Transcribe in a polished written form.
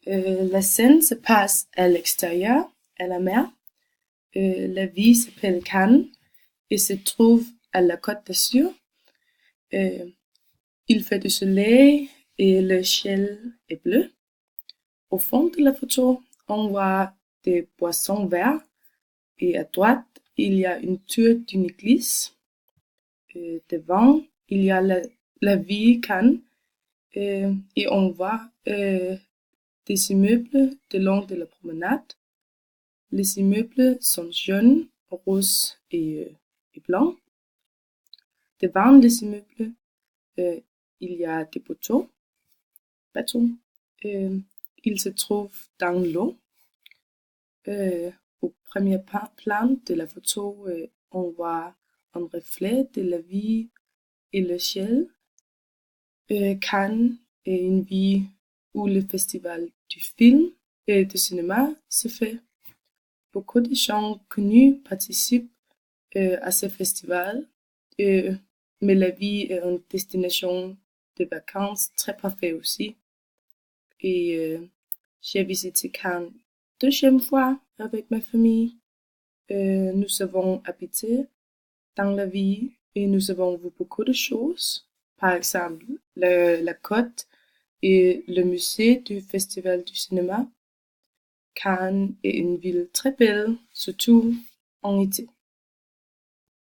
La scène se passe à l'extérieur, à la mer. La ville s'appelle Cannes et se trouve à la Côte d'Azur. Il fait du soleil et le ciel est bleu. Au fond de la photo, on voit des poissons verts et à droite, il y a une tour d'une église. Devant, il y a la ville Cannes et on voit des immeubles le long de la promenade. Les immeubles sont jaunes, roses et blancs. Devant les immeubles, il y a des bateaux. Ils se trouvent dans l'eau. Au premier plan de la photo, on voit un reflet de la vie et le ciel. Cannes est une ville où le festival du film et du cinéma se fait. Beaucoup de gens connus participent à ce festival, mais la ville est une destination de vacances très parfaite aussi. Et j'ai visité Cannes deuxième fois avec ma famille. Nous avons habité dans la ville et nous avons vu beaucoup de choses. Par exemple, la côte et le musée du festival du cinéma. Cannes est une ville très belle, surtout en été.